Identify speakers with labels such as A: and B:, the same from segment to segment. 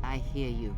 A: I hear you.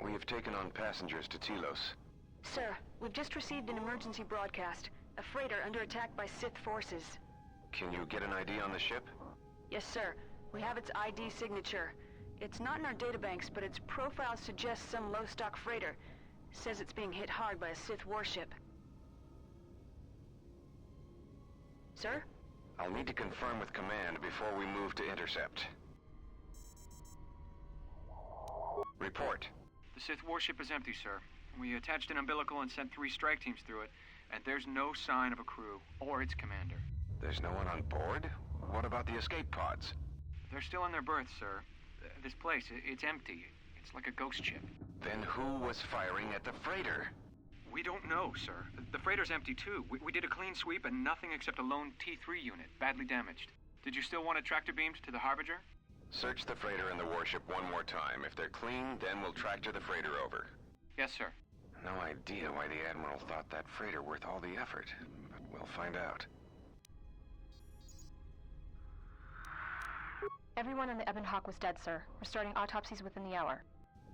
B: We have taken on passengers to Telos.
C: Sir, we've just received an emergency broadcast. A freighter under attack by Sith forces.
B: Can you get an ID on the ship?
C: Yes, sir. We have its ID signature. It's not in our databanks, but its profile suggests some low-stock freighter. Says it's being hit hard by a Sith warship. Sir?
B: I'll need to confirm with command before we move to intercept. Report.
D: The Sith warship is empty, sir. We attached an umbilical and sent 3 strike teams through it, and there's no sign of a crew or its commander.
B: There's no one on board? What about the escape pods?
D: They're still in their berths, sir. This place, it's empty. It's like a ghost ship.
B: Then who was firing at the freighter?
D: We don't know, sir. The freighter's empty, too. We did a clean sweep and nothing except a lone T3 unit, badly damaged. Did you still want a tractor beamed to the Harbinger?
B: Search the freighter and the warship one more time. If they're clean, then we'll tractor the freighter over.
D: Yes, sir.
B: No idea why the Admiral thought that freighter worth all the effort, but we'll find out.
E: Everyone on the Ebon Hawk was dead, sir. We're starting autopsies within the hour.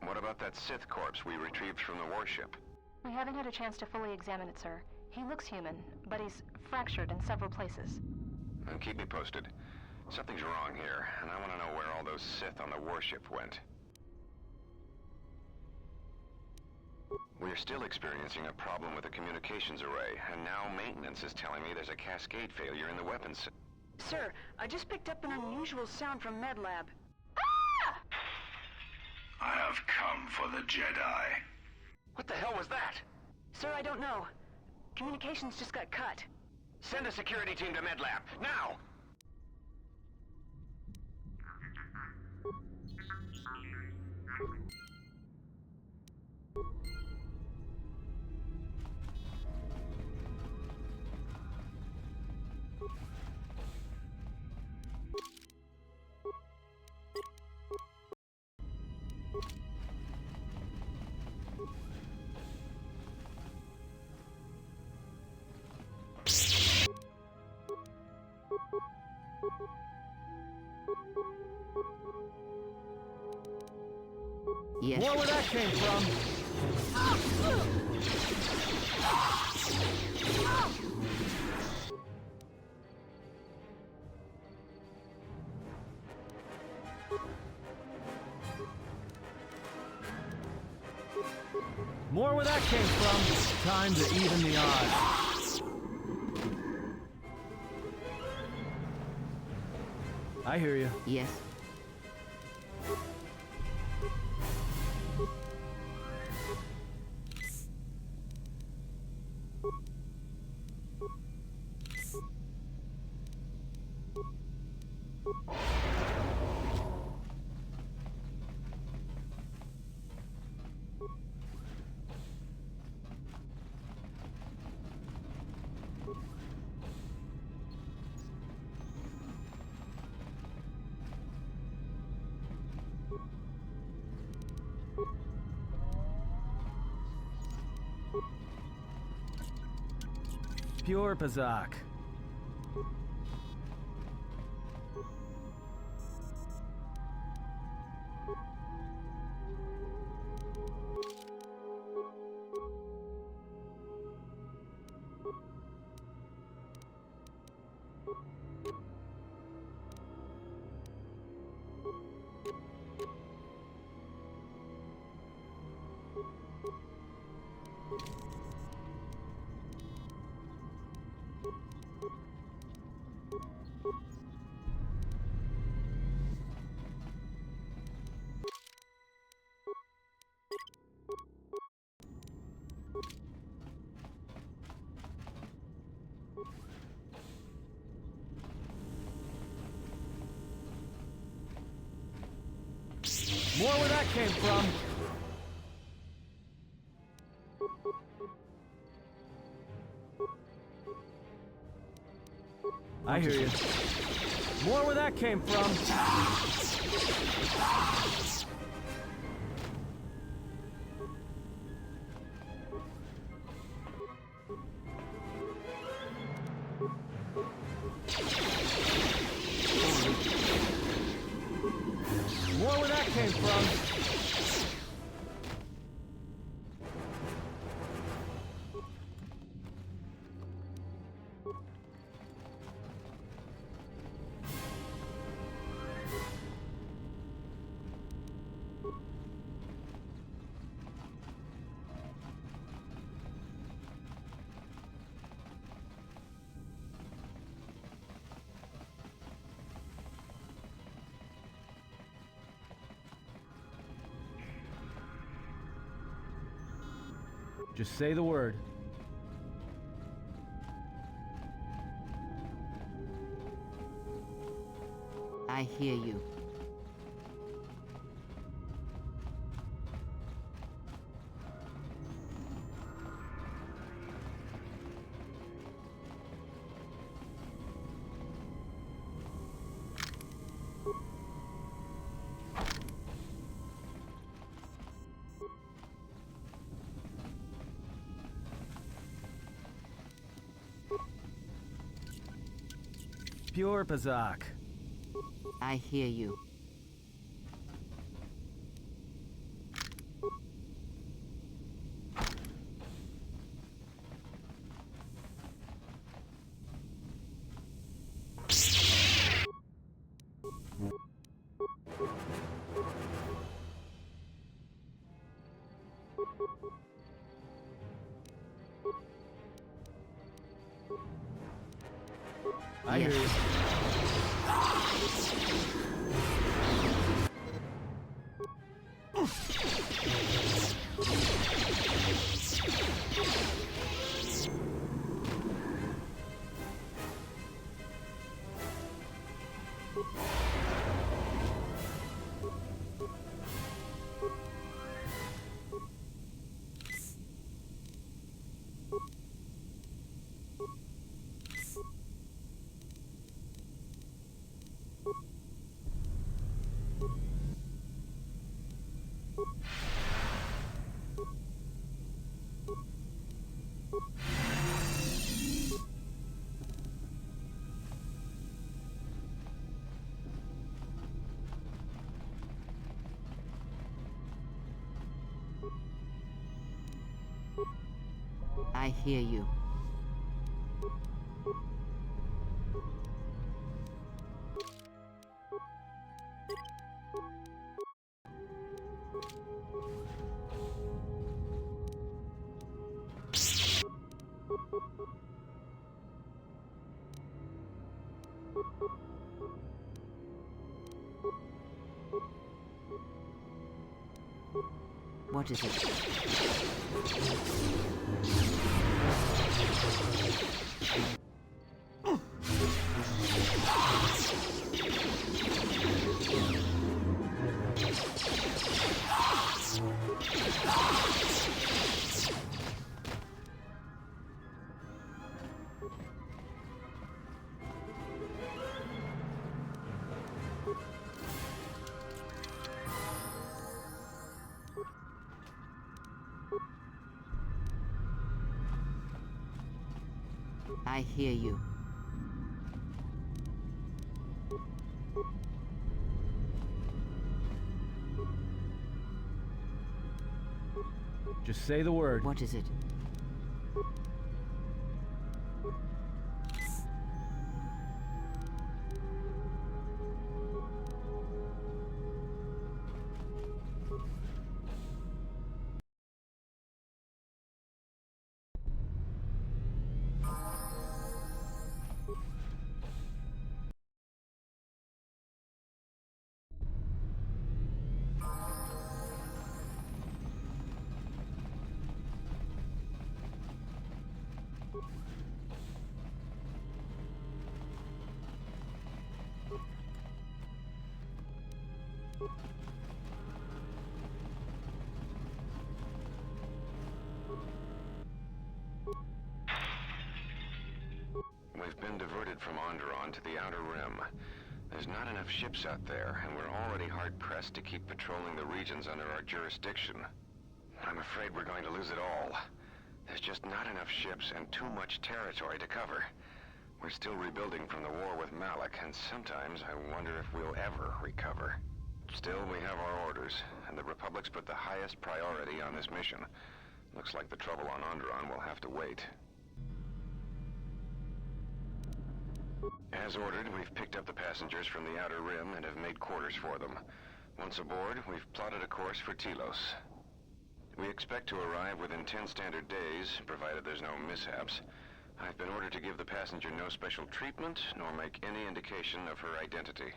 B: What about that Sith corpse we retrieved from the warship?
E: We haven't had a chance to fully examine it, sir. He looks human, but he's fractured in several places.
B: And keep me posted. Something's wrong here, and I want to know where all those Sith on the warship went. We're still experiencing a problem with the communications array, and now maintenance is telling me there's a cascade failure in the weapons system.
C: Sir, I just picked up an unusual sound from MedLab.
F: I have come for the Jedi.
B: What the hell was that?
C: Sir, I don't know. Communications just got cut.
B: Send a security team to MedLab, now!
A: Yes.
G: More where that came from. More where that came from. Time to even the odds. I hear you.
A: Yes.
G: Pure Pazak. More where that came from. I hear you. More where that came from. More where that came from. Just say the word.
A: I hear you.
G: Pure Pazak.
A: I hear you.
G: I hear you.
A: I hear you. What is it? I hear you.
G: Just say the word.
A: What is it?
B: from Onderon to the Outer Rim. There's not enough ships out there, and we're already hard-pressed to keep patrolling the regions under our jurisdiction. I'm afraid we're going to lose it all. There's just not enough ships and too much territory to cover. We're still rebuilding from the war with Malik, and sometimes I wonder if we'll ever recover. Still, we have our orders, and the Republic's put the highest priority on this mission. Looks like the trouble on Onderon will have to wait. As ordered, we've picked up the passengers from the Outer Rim and have made quarters for them. Once aboard, we've plotted a course for Telos. We expect to arrive within 10 standard days, provided there's no mishaps. I've been ordered to give the passenger no special treatment, nor make any indication of her identity.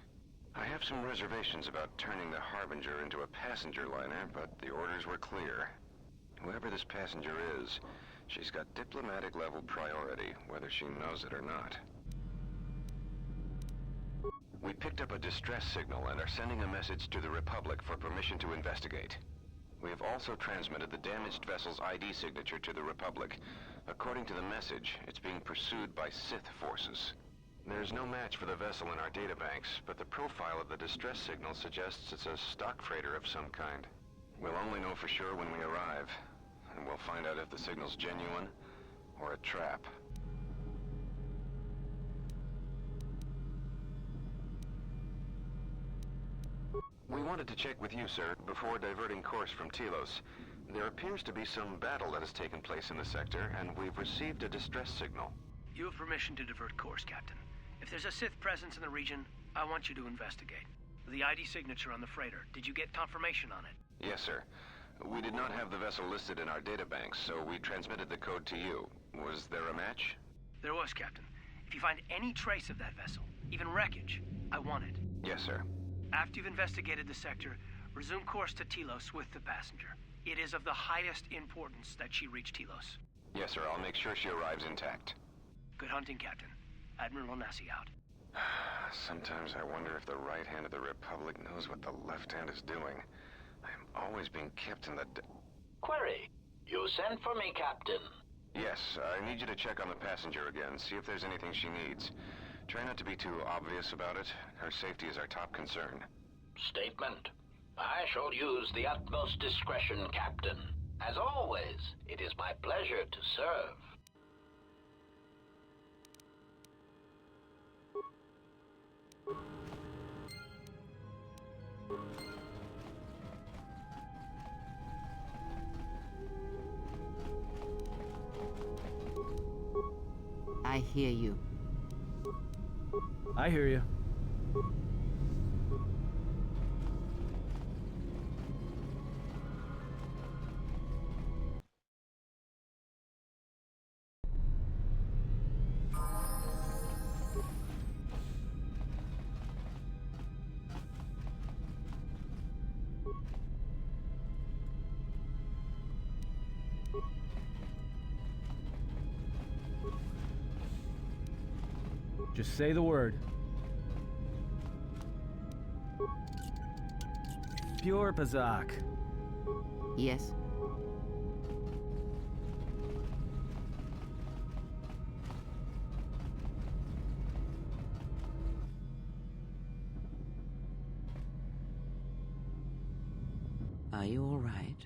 B: I have some reservations about turning the Harbinger into a passenger liner, but the orders were clear. Whoever this passenger is, she's got diplomatic-level priority, whether she knows it or not. We picked up a distress signal and are sending a message to the Republic for permission to investigate. We have also transmitted the damaged vessel's ID signature to the Republic. According to the message, it's being pursued by Sith forces. There's no match for the vessel in our databanks, but the profile of the distress signal suggests it's a stock freighter of some kind. We'll only know for sure when we arrive, and we'll find out if the signal's genuine or a trap. We wanted to check with you, sir, before diverting course from Telos. There appears to be some battle that has taken place in the sector, and we've received a distress signal.
H: You have permission to divert course, Captain. If there's a Sith presence in the region, I want you to investigate. The ID signature on the freighter, did you get confirmation on it?
B: Yes, sir. We did not have the vessel listed in our databanks, so we transmitted the code to you. Was there a match?
H: There was, Captain. If you find any trace of that vessel, even wreckage, I want it.
B: Yes, sir.
H: After you've investigated the sector, resume course to Telos with the passenger. It is of the highest importance that she reach Telos.
B: Yes, sir. I'll make sure she arrives intact.
H: Good hunting, Captain. Admiral Onasi out.
B: Sometimes I wonder if the right hand of the Republic knows what the left hand is doing. I'm always being kept in the...
I: Query. You sent for me, Captain.
B: Yes, I need you to check on the passenger again, see if there's anything she needs. Try not to be too obvious about it. Her safety is our top concern.
I: Statement. I shall use the utmost discretion, Captain. As always, it is my pleasure to serve.
A: I hear you.
G: I hear you. Just say the word. Pure Pazak.
A: Yes? Are you all right?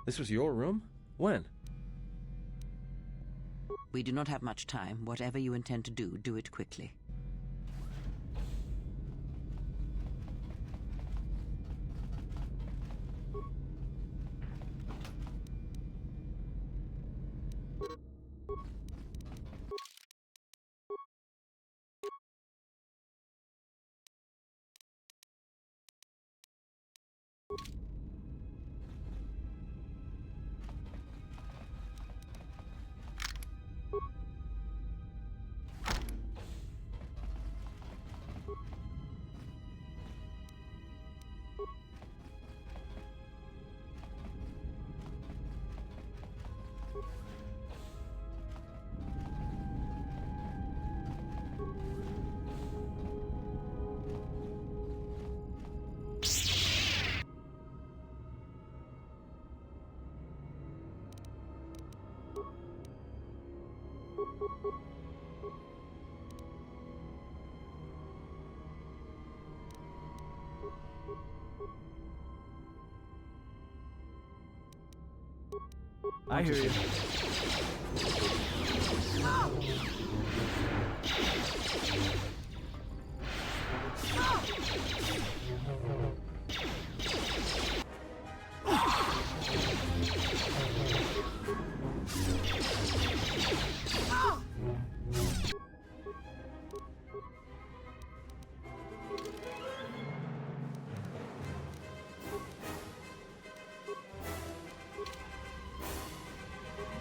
G: This was your room? When?
A: We do not have much time. Whatever you intend to do, do it quickly.
G: I hear you.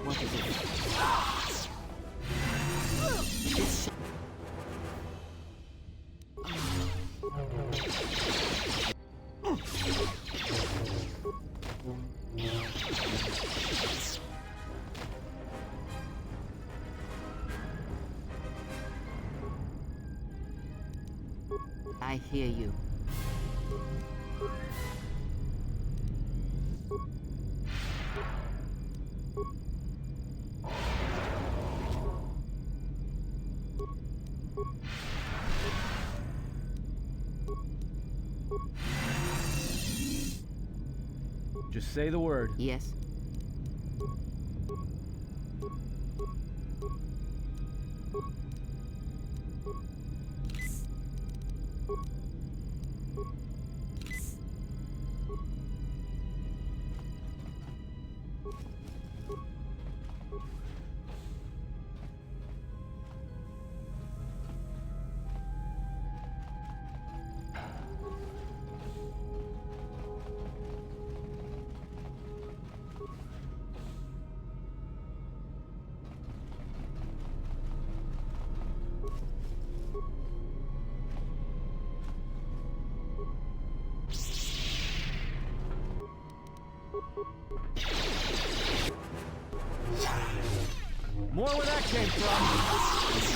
A: What is it? I hear you.
G: Just say the word.
A: Yes?
G: More where that came from.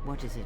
A: What is it?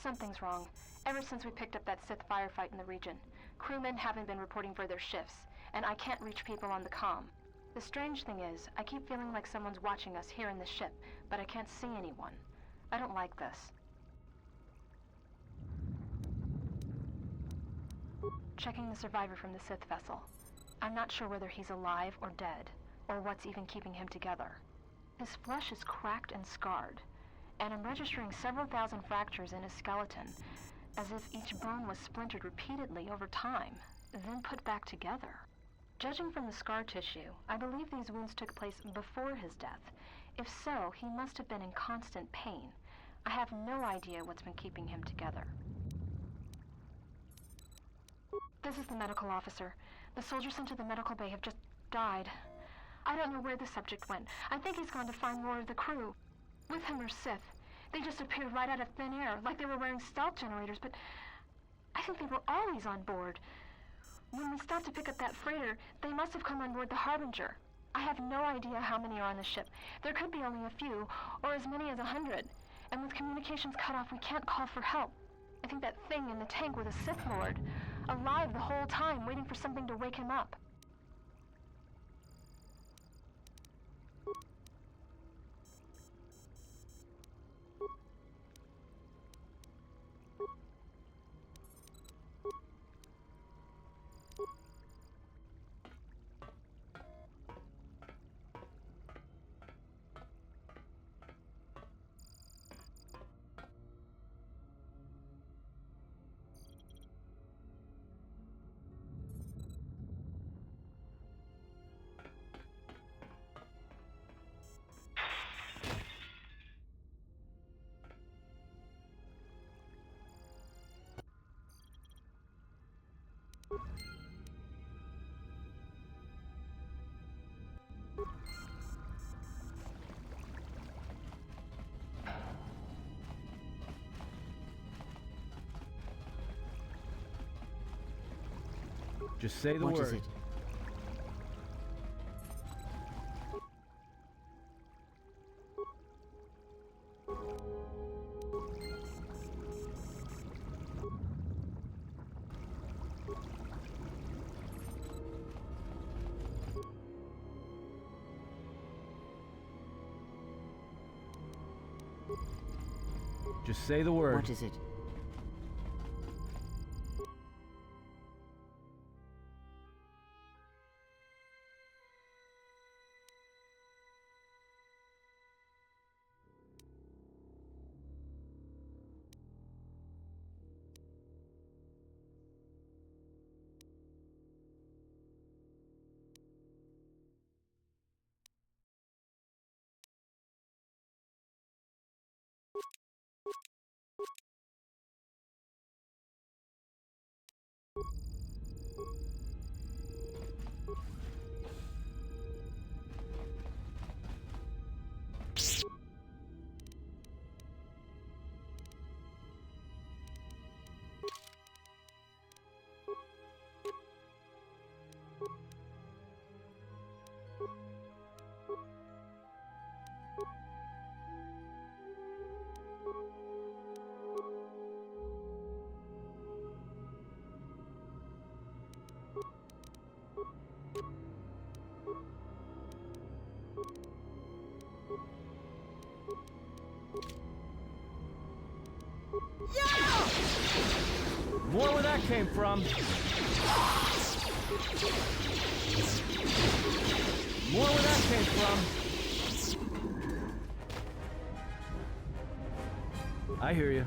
E: Something's wrong. Ever since we picked up that Sith firefight in the region, crewmen haven't been reporting for their shifts, and I can't reach people on the comm. The strange thing is, I keep feeling like someone's watching us here in the ship, but I can't see anyone. I don't like this. Checking the survivor from the Sith vessel. I'm not sure whether he's alive or dead, or what's even keeping him together. His flesh is cracked and scarred, and I'm registering several thousand fractures in his skeleton. as if each bone was splintered repeatedly over time, then put back together. Judging from the scar tissue, I believe these wounds took place before his death. If so, he must have been in constant pain. I have no idea what's been keeping him together. This is the medical officer. The soldiers sent to the medical bay have just died. I don't know where the subject went. I think he's gone to find more of the crew. With him are Sith. They just appeared right out of thin air, like they were wearing stealth generators, but I think they were always on board. When we stopped to pick up that freighter, they must have come on board the Harbinger. I have no idea how many are on the ship. There could be only a few, or as many as 100. And with communications cut off, we can't call for help. I think that thing in the tank was a Sith Lord, alive the whole time, waiting for something to wake him up.
G: Just say the
A: What
G: word.
A: is it?
G: Just say the word.
A: What is it?
G: More where that came from. More where that came from. I hear you.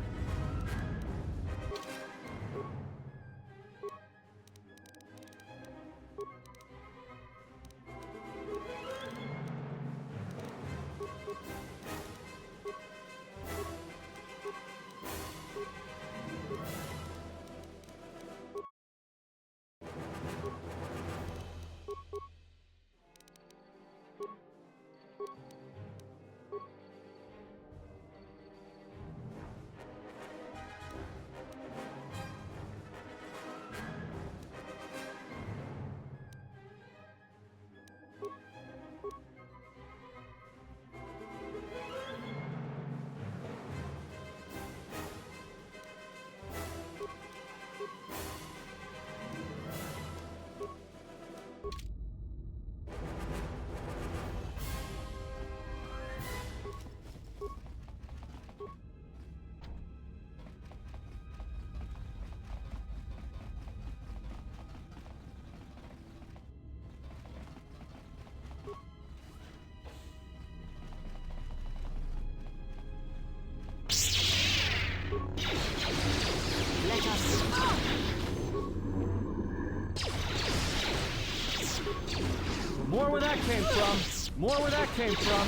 G: More where that came from.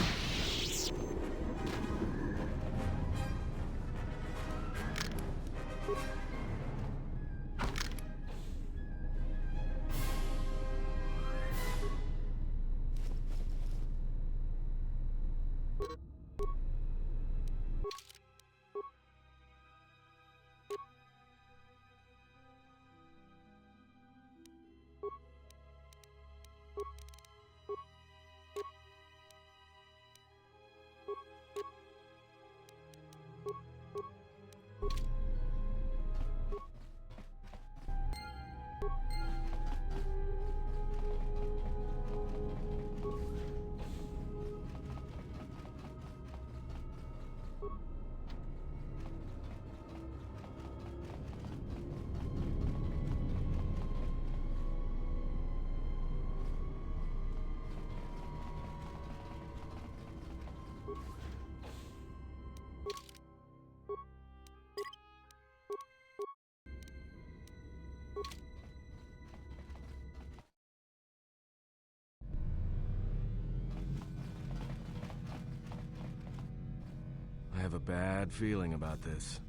J: I have a bad feeling about this.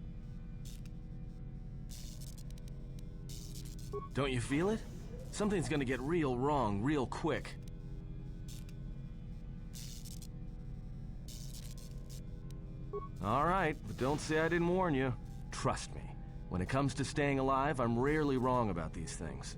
J: Don't you feel it? Something's gonna get real wrong real quick. All right, but don't say I didn't warn you. Trust me, when it comes to staying alive, I'm rarely wrong about these things.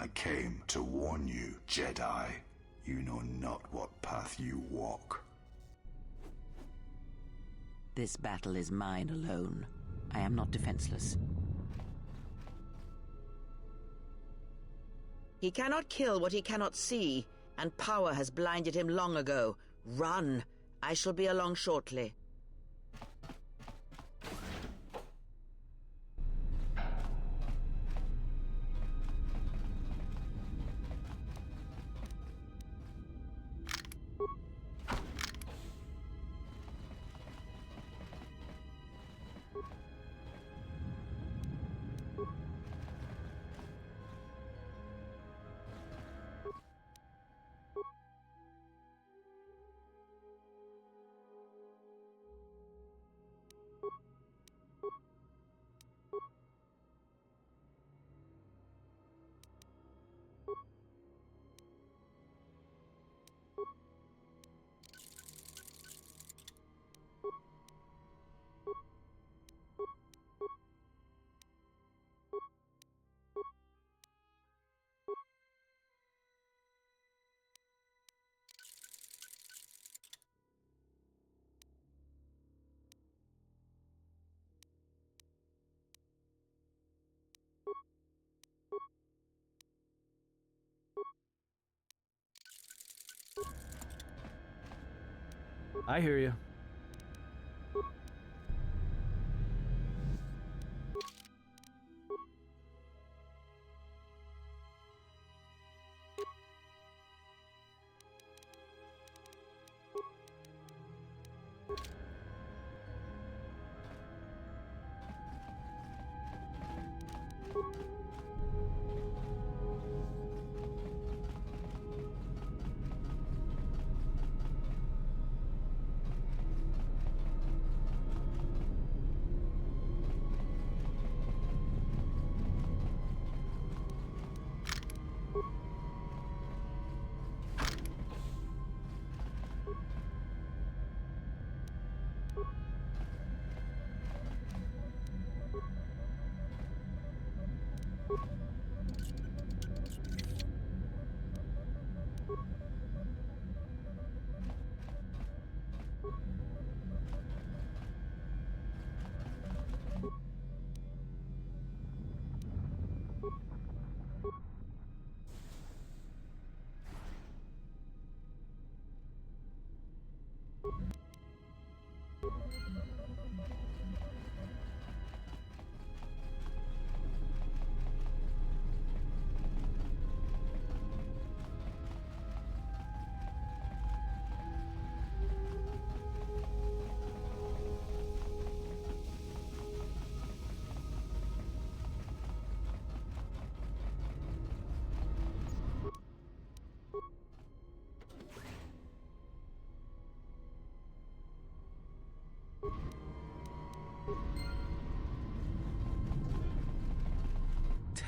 F: I came to warn you, Jedi. You know not what path you walk.
A: This battle is mine alone. I am not defenseless.
K: He cannot kill what he cannot see, and power has blinded him long ago. Run! I shall be along shortly.
G: I hear you.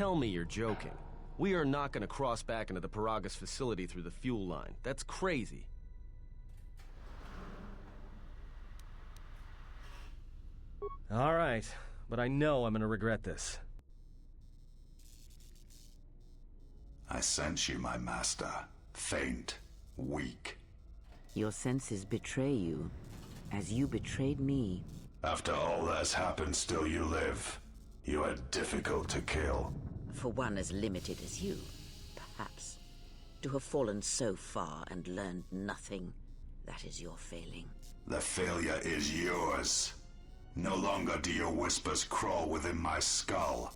J: Tell me you're joking. We are not going to cross back into the Paragas facility through the fuel line. That's crazy. All right, but I know I'm going to regret this.
F: I sense you, my master. Faint, weak.
A: Your senses betray you, as you betrayed me.
F: After all that's happened, still you live. You are difficult to kill.
A: For one as limited as you, perhaps. To have fallen so far and learned nothing, that is your failing.
F: The failure is yours. No longer do your whispers crawl within my skull.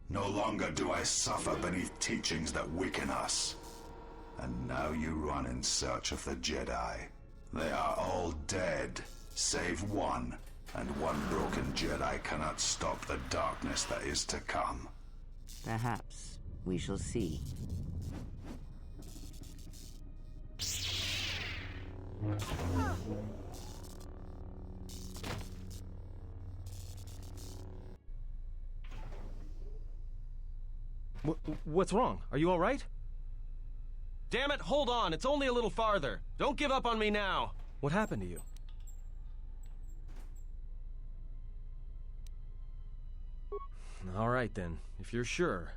F: No longer do I suffer beneath teachings that weaken us. And now you run in search of the Jedi. They are all dead, save one, and one broken Jedi cannot stop the darkness that is to come.
A: Perhaps we shall see.
J: What's wrong? Are you all right? Damn it, hold on. It's only a little farther. Don't give up on me now. What happened to you? All right, then. If you're sure.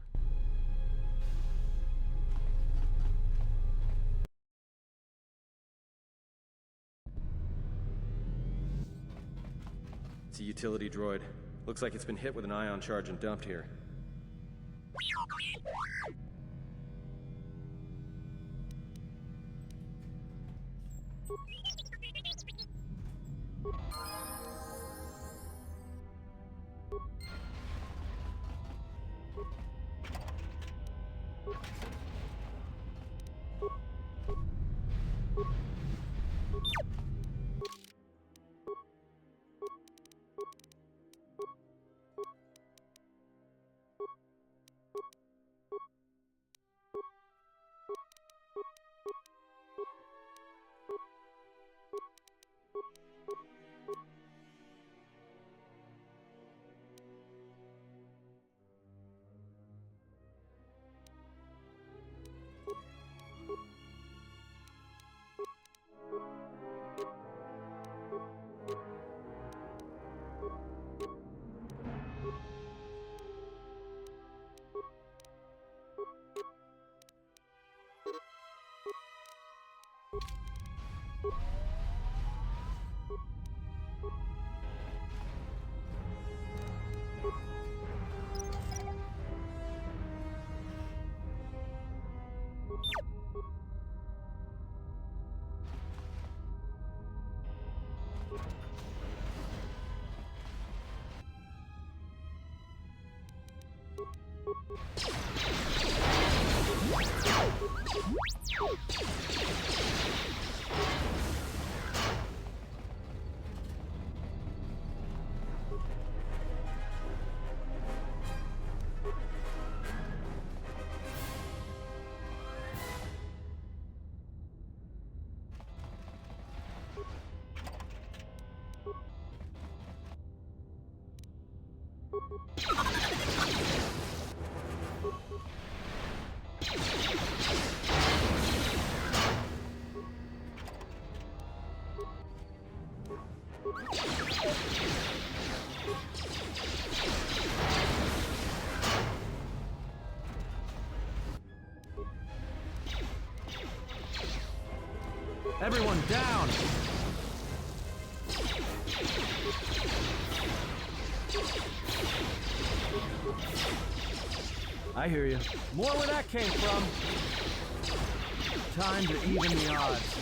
J: It's a utility droid. Looks like it's been hit with an ion charge and dumped here.
G: Everyone down! I hear you. More where that came from. Time to even the odds.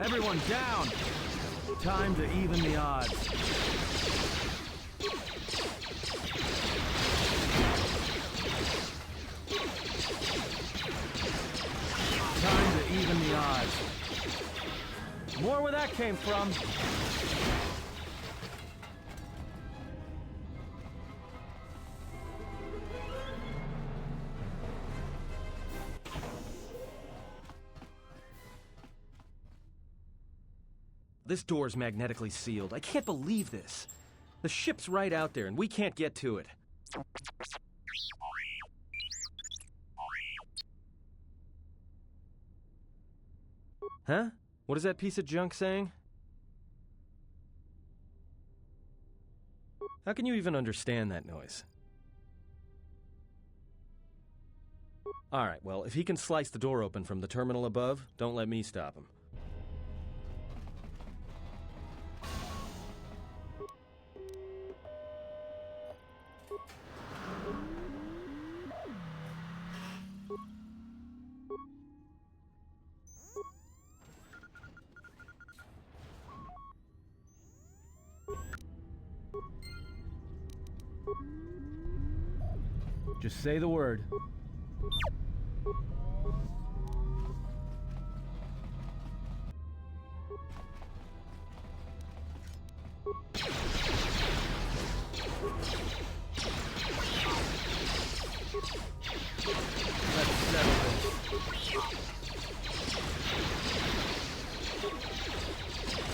G: Everyone down! Time to even the odds. Time to even the odds. More where that came from.
J: This door's magnetically sealed. I can't believe this. The ship's right out there, and we can't get to it. Huh? What is that piece of junk saying? How can you even understand that noise? Alright, well, if he can slice the door open from the terminal above, don't let me stop him.
G: Just say the word. Let's settle this.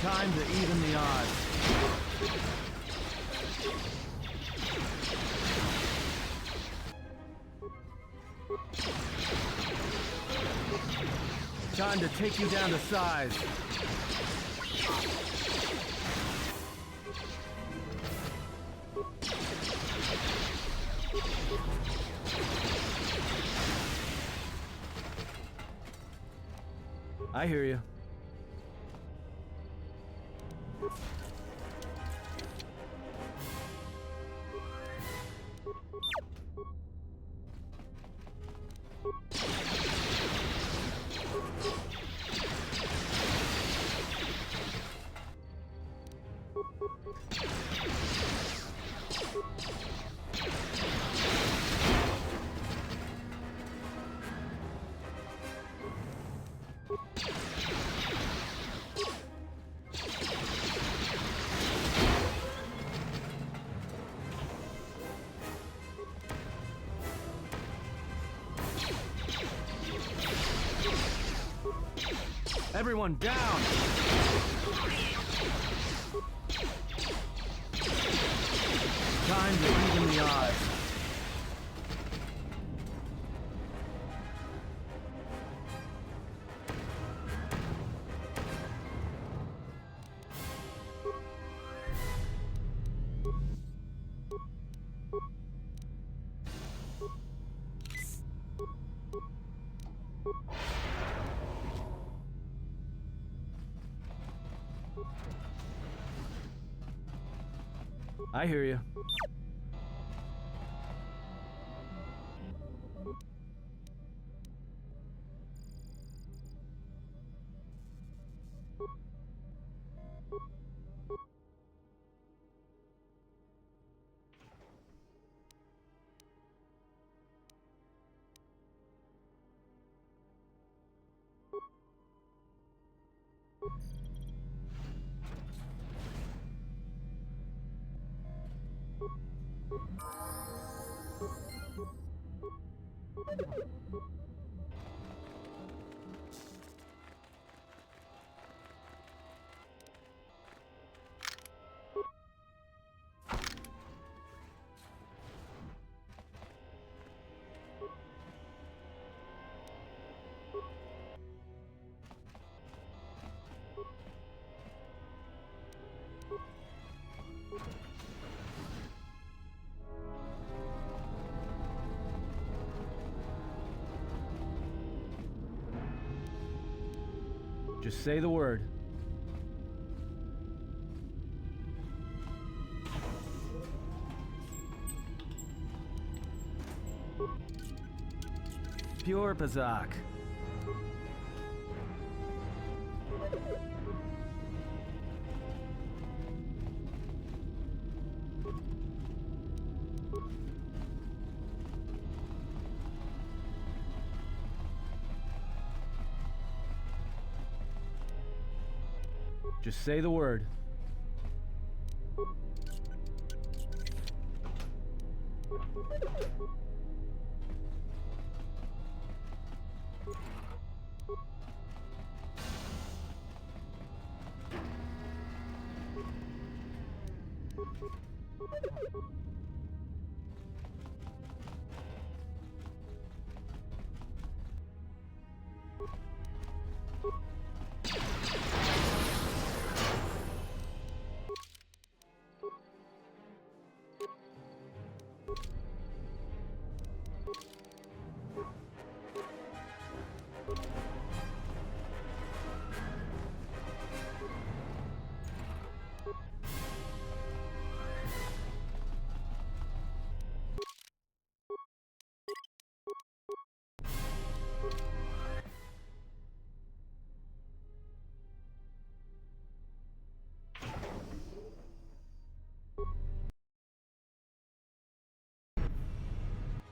G: Time to even the odds. Time to take you down to size. I hear you. Everyone down! Time to even the odds. I hear you. Just say the word. Pure Pazak. Just say the word.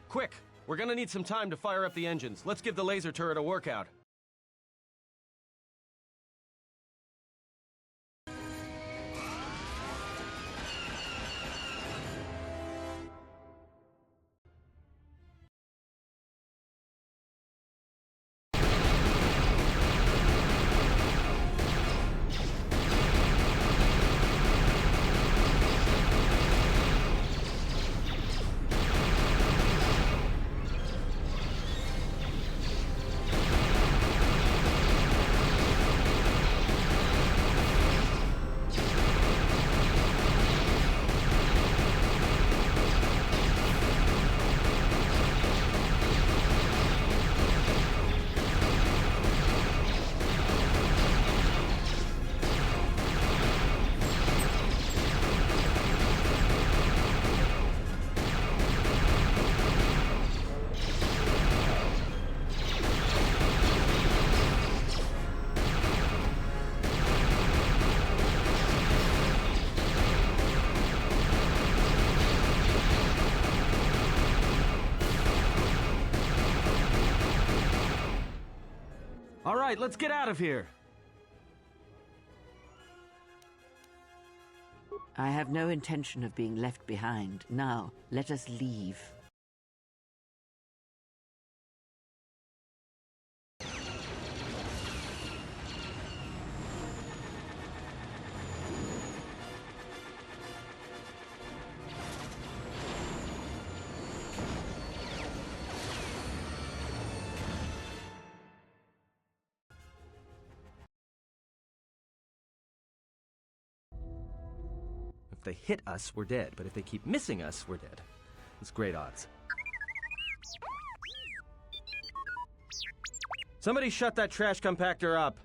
J: Quick! We're gonna need some time to fire up the engines. Let's give the laser turret a workout. All right, let's get out of here.
A: I have no intention of being left behind. Now, let us leave.
J: If they hit us, we're dead. But if they keep missing us, we're dead. It's great odds. Somebody shut that trash compactor up.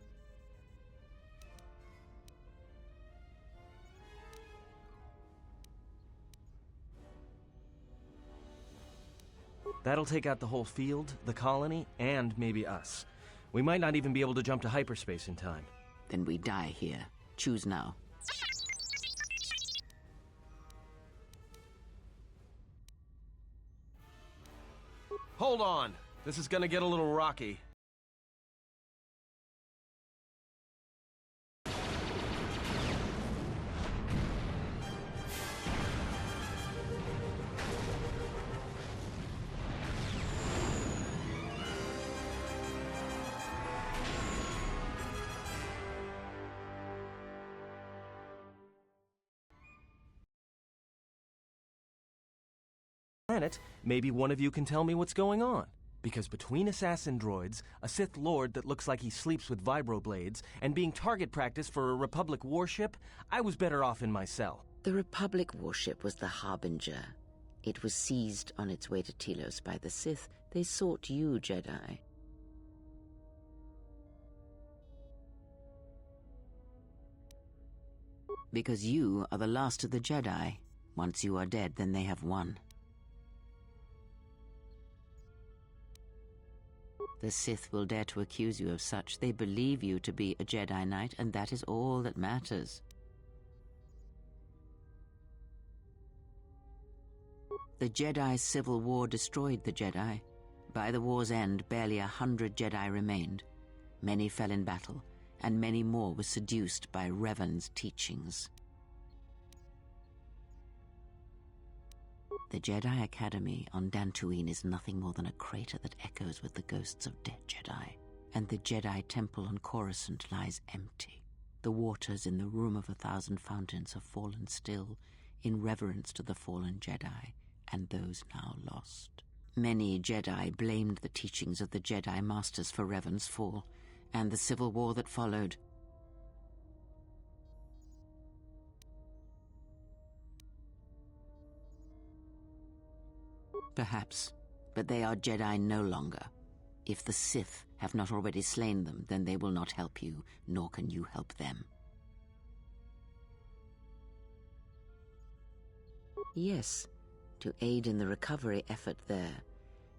J: That'll take out the whole field, the colony, and maybe us. We might not even be able to jump to hyperspace in time.
A: Then we die here. Choose now.
J: Hold on! This is gonna get a little rocky. Planet, maybe one of you can tell me what's going on. Because between assassin droids, a Sith Lord that looks like he sleeps with vibroblades, and being target practice for a Republic warship, I was better off in my cell.
A: The Republic warship was the Harbinger. It was seized on its way to Telos by the Sith. They sought you, Jedi. Because you are the last of the Jedi. Once you are dead, then they have won. The Sith will dare to accuse you of such. They believe you to be a Jedi Knight, and that is all that matters. The Jedi Civil War destroyed the Jedi. By the war's end, barely 100 Jedi remained. Many fell in battle, and many more were seduced by Revan's teachings. The Jedi Academy on Dantooine is nothing more than a crater that echoes with the ghosts of dead Jedi. And the Jedi Temple on Coruscant lies empty. The waters in the Room of 1,000 Fountains have fallen still, in reverence to the fallen Jedi, and those now lost. Many Jedi blamed the teachings of the Jedi Masters for Revan's fall, and the civil war that followed. Perhaps, but they are Jedi no longer. If the Sith have not already slain them, then they will not help you, nor can you help them. Yes, to aid in the recovery effort there.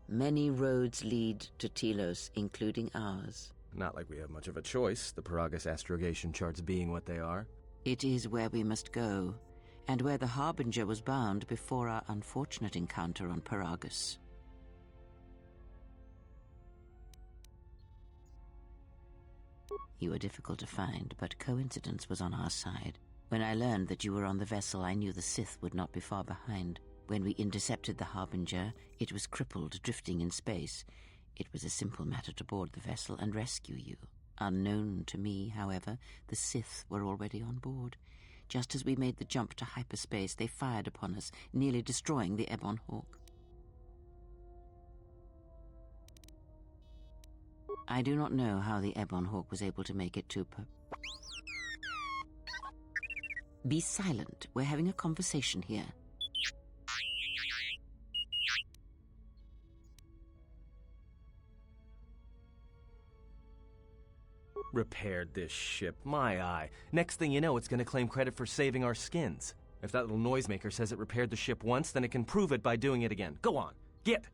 A: Many roads lead to Telos, including ours.
J: Not like we have much of a choice, the Paragus astrogation charts being what they are.
A: It is where we must go, and where the Harbinger was bound before our unfortunate encounter on Paragus. You were difficult to find, but coincidence was on our side. When I learned that you were on the vessel, I knew the Sith would not be far behind. When we intercepted the Harbinger, it was crippled, drifting in space. It was a simple matter to board the vessel and rescue you. Unknown to me, however, the Sith were already on board. Just as we made the jump to hyperspace, they fired upon us, nearly destroying the Ebon Hawk. I do not know how the Ebon Hawk was able to make it to Be silent. We're having a conversation here.
J: Repaired this ship, my eye. Next thing you know, it's gonna claim credit for saving our skins. If that little noisemaker says it repaired the ship once, then it can prove it by doing it again. Go on, get!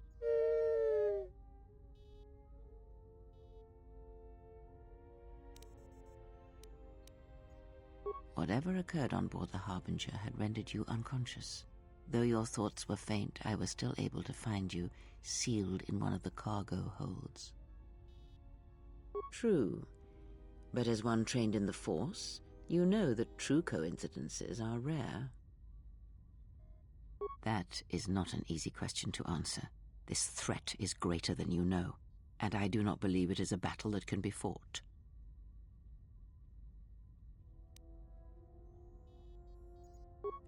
A: Whatever occurred on board the Harbinger had rendered you unconscious. Though your thoughts were faint, I was still able to find you sealed in one of the cargo holds. True. But as one trained in the Force, you know that true coincidences are rare. That is not an easy question to answer. This threat is greater than you know, and I do not believe it is a battle that can be fought.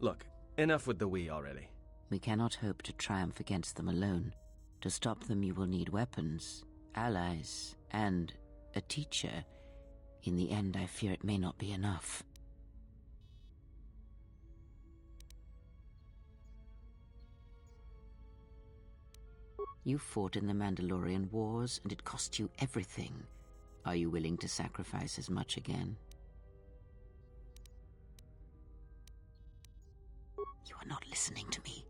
J: Look, enough with the we already.
A: We cannot hope to triumph against them alone. To stop them, you will need weapons, allies, and a teacher. In the end, I fear it may not be enough. You fought in the Mandalorian Wars, and it cost you everything. Are you willing to sacrifice as much again? You are not listening to me.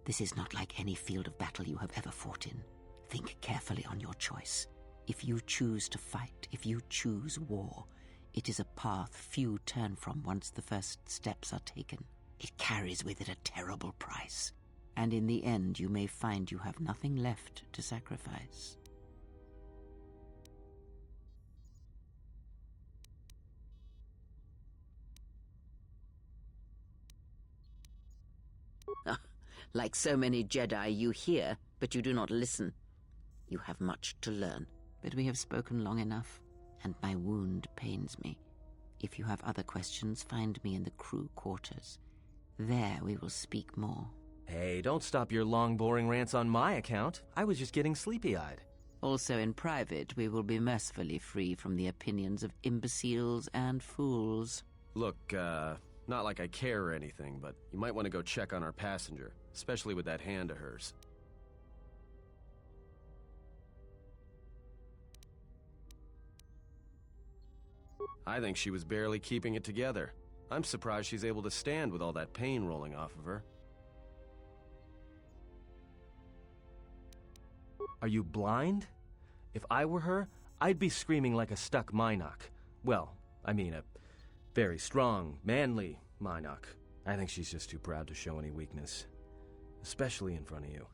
A: This is not like any field of battle you have ever fought in. Think carefully on your choice. If you choose to fight, if you choose war, it is a path few turn from once the first steps are taken. It carries with it a terrible price, and in the end you may find you have nothing left to sacrifice. Like so many Jedi, you hear, but you do not listen. You have much to learn, but we have spoken long enough, and my wound pains me. If you have other questions, find me in the crew quarters. There we will speak more.
J: Hey, don't stop your long, boring rants on my account. I was just getting sleepy-eyed.
A: Also in private, we will be mercifully free from the opinions of imbeciles and fools.
L: Look, not like I care or anything, but you might want to go check on our passenger, especially with that hand of hers. I think she was barely keeping it together. I'm surprised she's able to stand with all that pain rolling off of her.
J: Are you blind? If I were her, I'd be screaming like a stuck Minoc. Well, I mean a very strong, manly Minoc. I think she's just too proud to show any weakness. Especially in front of you.